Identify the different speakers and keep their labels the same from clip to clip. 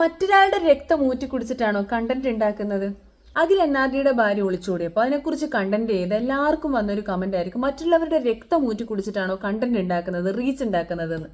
Speaker 1: മറ്റൊരാളുടെ രക്തം ഊറ്റി കുടിച്ചിട്ടാണോ കണ്ടന്റ് ഉണ്ടാക്കുന്നത്? അഖിൽ എന്നാർഡിയുടെ ഭാര്യ ഒളിച്ചോടിയപ്പോൾ അതിനെക്കുറിച്ച് കണ്ടന്റ് ചെയ്ത് എല്ലാവർക്കും വന്നൊരു കമന്റ് ആയിരിക്കും, മറ്റുള്ളവരുടെ രക്തം ഊറ്റി കുടിച്ചിട്ടാണോ കണ്ടന്റ് ഉണ്ടാക്കുന്നത്, റീച്ച് ഉണ്ടാക്കുന്നതെന്ന്.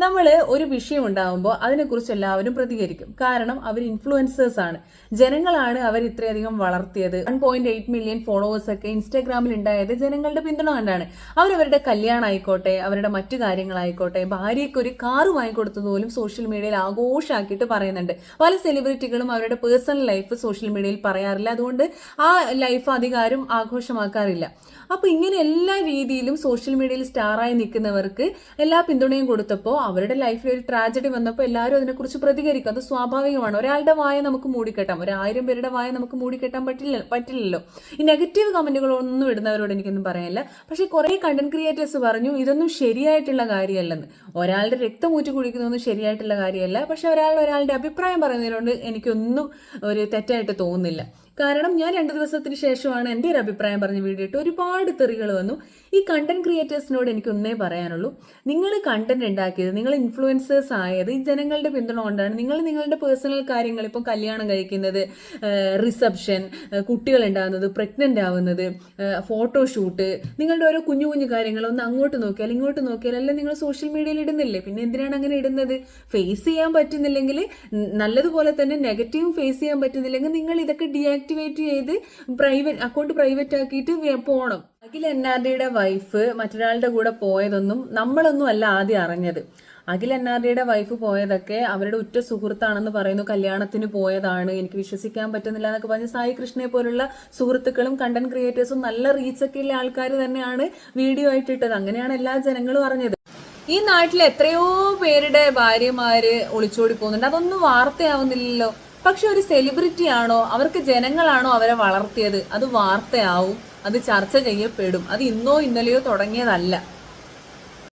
Speaker 1: നമ്മൾ ഒരു വിഷയം ഉണ്ടാകുമ്പോൾ അതിനെക്കുറിച്ച് എല്ലാവരും പ്രതികരിക്കും. കാരണം അവർ ഇൻഫ്ലുവൻസേഴ്സ് ആണ്, ജനങ്ങളാണ് അവർ ഇത്രയധികം വളർത്തിയത്. 1.8 മില്യൺ ഫോളോവേഴ്സ് ഒക്കെ ഇൻസ്റ്റാഗ്രാമിൽ ഉണ്ടായത് ജനങ്ങളുടെ പിന്തുണ കണ്ടാണ്. അവരവരുടെ കല്യാണം ആയിക്കോട്ടെ, അവരുടെ മറ്റു കാര്യങ്ങളായിക്കോട്ടെ, ഭാര്യയ്ക്ക് ഒരു കാറ് വാങ്ങിക്കൊടുത്തത് പോലും സോഷ്യൽ മീഡിയയിൽ ആഘോഷമാക്കിയിട്ട് പറയുന്നുണ്ട്. പല സെലിബ്രിറ്റികളും അവരുടെ പേഴ്സണൽ ലൈഫ് സോഷ്യൽ മീഡിയയിൽ പറയാറില്ല, അതുകൊണ്ട് ആ ലൈഫ് അധികാരം ആഘോഷമാക്കാറില്ല. അപ്പൊ ഇങ്ങനെ എല്ലാ രീതിയിലും സോഷ്യൽ മീഡിയയിൽ സ്റ്റാറായി നിൽക്കുന്നവർക്ക് എല്ലാ പിന്തുണയും കൊടുത്തപ്പോൾ അവരുടെ ലൈഫിൽ ഒരു ട്രാജഡി വന്നപ്പോൾ എല്ലാവരും അതിനെക്കുറിച്ച് പ്രതികരിക്കും. അത് സ്വാഭാവികമാണ്. ഒരാളുടെ വായ നമുക്ക് മൂടിക്കെട്ടാം, 1000 പേരുടെ വായ നമുക്ക് മൂടിക്കെട്ടാൻ പറ്റില്ലല്ലോ. ഈ നെഗറ്റീവ് കമന്റുകളൊന്നും ഇടുന്നവരോട് എനിക്കൊന്നും പറയാനില്ല. പക്ഷെ കുറെ കണ്ടന്റ് ക്രിയേറ്റേഴ്സ് പറഞ്ഞു ഇതൊന്നും ശരിയായിട്ടുള്ള കാര്യമല്ലെന്ന്. ഒരാളുടെ രക്തം ഊറ്റി കുടിക്കുന്നതൊന്നും ശരിയായിട്ടുള്ള കാര്യമല്ല. പക്ഷെ ഒരാളുടെ അഭിപ്രായം പറയുന്നതിനോട് എനിക്കൊന്നും ഒരു തെറ്റായിട്ട് തോന്നുന്നില്ല. കാരണം ഞാൻ 2 ദിവസത്തിന് ശേഷമാണ് എൻ്റെ ഒരു അഭിപ്രായം പറഞ്ഞ വീഡിയോ ഇട്ട് ഒരുപാട് തെറികൾ വന്നു. ഈ കണ്ടന്റ് ക്രിയേറ്റേഴ്സിനോട് എനിക്കൊന്നേ പറയാനുള്ളൂ, നിങ്ങൾ കണ്ടന്റ് ഉണ്ടാക്കിയത്, നിങ്ങൾ ഇൻഫ്ലുവൻസേഴ്സ് ആയത് ഈ ജനങ്ങളുടെ പിന്തുണ കൊണ്ടാണ്. നിങ്ങളുടെ പേഴ്സണൽ കാര്യങ്ങൾ, ഇപ്പം കല്യാണം കഴിക്കുന്നത്, റിസപ്ഷൻ, കുട്ടികൾ ഉണ്ടാകുന്നത്, പ്രഗ്നന്റ് ആവുന്നത്, ഫോട്ടോഷൂട്ട്, നിങ്ങളുടെ ഓരോ കുഞ്ഞു കുഞ്ഞു കാര്യങ്ങൾ ഒന്ന് അങ്ങോട്ട് നോക്കിയാൽ ഇങ്ങോട്ട് നോക്കിയാൽ എല്ലാം നിങ്ങൾ സോഷ്യൽ മീഡിയയിൽ ഇടുന്നില്ലേ? പിന്നെ എന്തിനാണ് അങ്ങനെ ഇടുന്നത്? ഫേസ് ചെയ്യാൻ പറ്റുന്നില്ലെങ്കിൽ, നല്ലതുപോലെ തന്നെ നെഗറ്റീവും ഫേസ് ചെയ്യാൻ പറ്റുന്നില്ലെങ്കിൽ നിങ്ങൾ ഇതൊക്കെ ഡീആക്ടിവേറ്റ് ചെയ്ത് അക്കൗണ്ട് പ്രൈവറ്റ് ആക്കിയിട്ട് പോകണം. അഖിൽ എന്നാർഡിയുടെ വൈഫ് മറ്റൊരാളുടെ കൂടെ പോയതൊന്നും നമ്മളൊന്നും അല്ല ആദ്യം അറിഞ്ഞത്. അഖിൽ എന്നാർഡിയുടെ വൈഫ് പോയതൊക്കെ അവരുടെ ഉറ്റ സുഹൃത്താണെന്ന് പറയുന്നു, കല്യാണത്തിന് പോയതാണ്, എനിക്ക് വിശ്വസിക്കാൻ പറ്റുന്നില്ല എന്നൊക്കെ പറഞ്ഞ് സായി കൃഷ്ണയെ പോലുള്ള സുഹൃത്തുക്കളും കണ്ടന്റ് ക്രിയേറ്റേഴ്സും നല്ല റീച്ചൊക്കെ ഉള്ള ആൾക്കാർ തന്നെയാണ് വീഡിയോ ആയിട്ട് ഇട്ടത്. അങ്ങനെയാണ് എല്ലാ ജനങ്ങളും അറിഞ്ഞത്. ഈ നാട്ടിൽ എത്രയോ പേരുടെ ഭാര്യമാര് ഒളിച്ചോടി പോകുന്നുണ്ട്, അതൊന്നും വാർത്തയാവുന്നില്ലല്ലോ. പക്ഷെ ഒരു സെലിബ്രിറ്റി ആണോ, അവർക്ക് ജനങ്ങളാണോ അവരെ വളർത്തിയത്, അത് വാർത്തയാവും, അത് ചർച്ച ചെയ്യപ്പെടും. അത് ഇന്നോ ഇന്നലെയോ തുടങ്ങിയതല്ല.